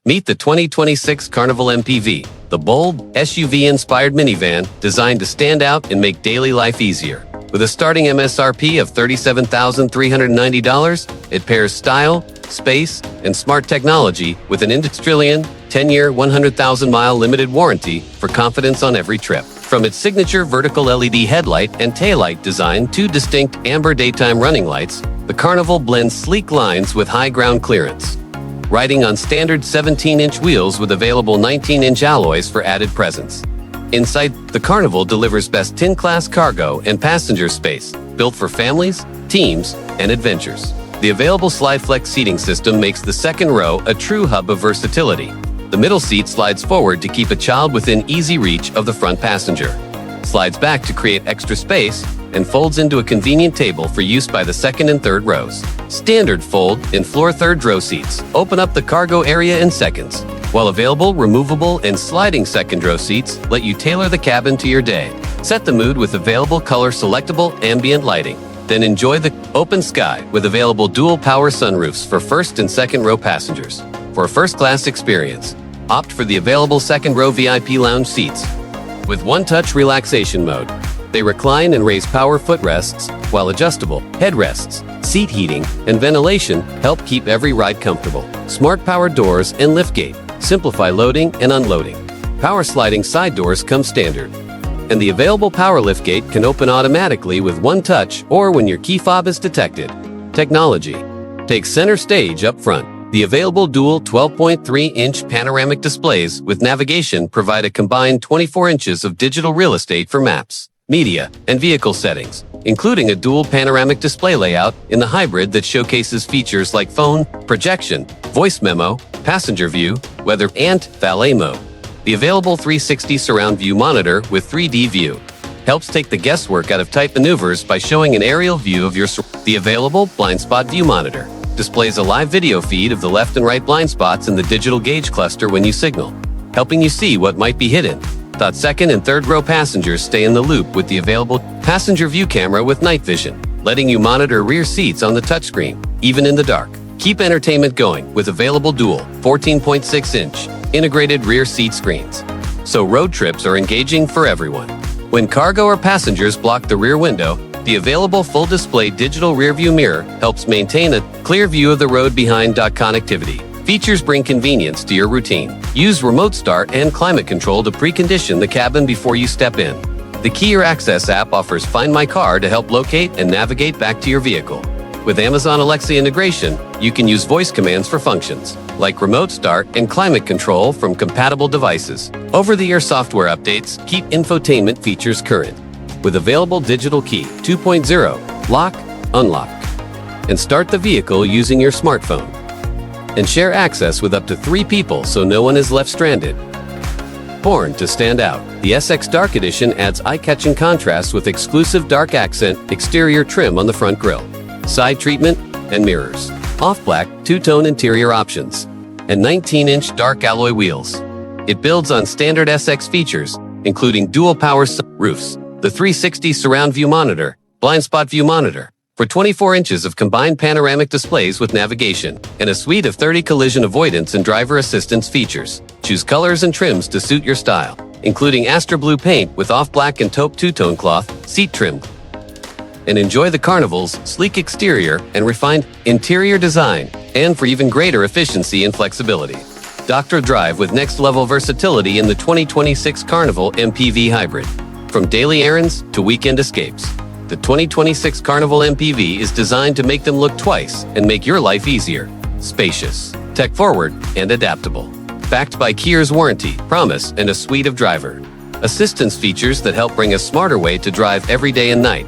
Meet the 2026 Carnival MPV, the bold, SUV-inspired minivan designed to stand out and make daily life easier. With a starting MSRP of $37,390, it pairs style, space, and smart technology with an industry-leading 10-year, 100,000-mile limited warranty for confidence on every trip. From its signature vertical LED headlight and taillight design to distinct amber daytime running lights, the Carnival blends sleek lines with high ground clearance. Riding on standard 17-inch wheels with available 19-inch alloys for added presence. Inside, the Carnival delivers best-in-class cargo and passenger space, built for families, teams, and adventures. The available SlideFlex seating system makes the second row a true hub of versatility. The middle seat slides forward to keep a child within easy reach of the front passenger, slides back to create extra space, and folds into a convenient table for use by the second and third rows. Standard fold and floor third row seats open up the cargo area in seconds, while available removable and sliding second row seats let you tailor the cabin to your day. Set the mood with available color selectable ambient lighting. Then enjoy the open sky with available dual power sunroofs for first and second row passengers. For a first-class experience, opt for the available second row VIP lounge seats. With one-touch relaxation mode, they recline and raise power footrests, while adjustable headrests, seat heating, and ventilation help keep every ride comfortable. Smart power doors and liftgate simplify loading and unloading. Power sliding side doors come standard, and the available power liftgate can open automatically with one touch or when your key fob is detected. Technology takes center stage up front. The available dual 12.3-inch panoramic displays with navigation provide a combined 24 inches of digital real estate for maps, media, and vehicle settings, including a dual panoramic display layout in the hybrid that showcases features like phone, projection, voice memo, passenger view, weather, and valet mode. The available 360 surround view monitor with 3D view helps take the guesswork out of tight maneuvers by showing an aerial view of your The available blind spot view monitor displays a live video feed of the left and right blind spots in the digital gauge cluster when you signal, helping you see what might be hidden. Second and third row passengers stay in the loop with the available passenger view camera with night vision, letting you monitor rear seats on the touchscreen, even in the dark. Keep entertainment going with available dual 14.6-inch integrated rear seat screens, so road trips are engaging for everyone. When cargo or passengers block the rear window, the available full-display digital rear-view mirror helps maintain a clear view of the road behind. Connectivity features bring convenience to your routine. Use remote start and climate control to precondition the cabin before you step in. The KIA Access app offers Find My Car to help locate and navigate back to your vehicle. With Amazon Alexa integration, you can use voice commands for functions like remote start and climate control from compatible devices. Over-the-air software updates keep infotainment features current. With available digital key 2.0, lock, unlock, and start the vehicle using your smartphone. And share access with up to 3 people so no one is left stranded. Born to stand out, the SX Dark Edition adds eye-catching contrast with exclusive dark accent exterior trim on the front grille, side treatment, and mirrors. Off-black, two-tone interior options, and 19-inch dark alloy wheels. It builds on standard SX features, including dual power roofs, the 360 surround view monitor, blind spot view monitor, for 24 inches of combined panoramic displays with navigation, and a suite of 30 collision avoidance and driver assistance features. Choose colors and trims to suit your style, including Astra Blue paint with off-black and taupe two-tone cloth, seat trim. And enjoy the Carnival's sleek exterior and refined interior design, and for even greater efficiency and flexibility. Doctor drive with next-level versatility in the 2026 Carnival MPV Hybrid. From daily errands to weekend escapes, the 2026 Carnival MPV is designed to make them look twice and make your life easier. Spacious, tech-forward, and adaptable. Backed by KIA's warranty, promise, and a suite of driver assistance features that help bring a smarter way to drive every day and night.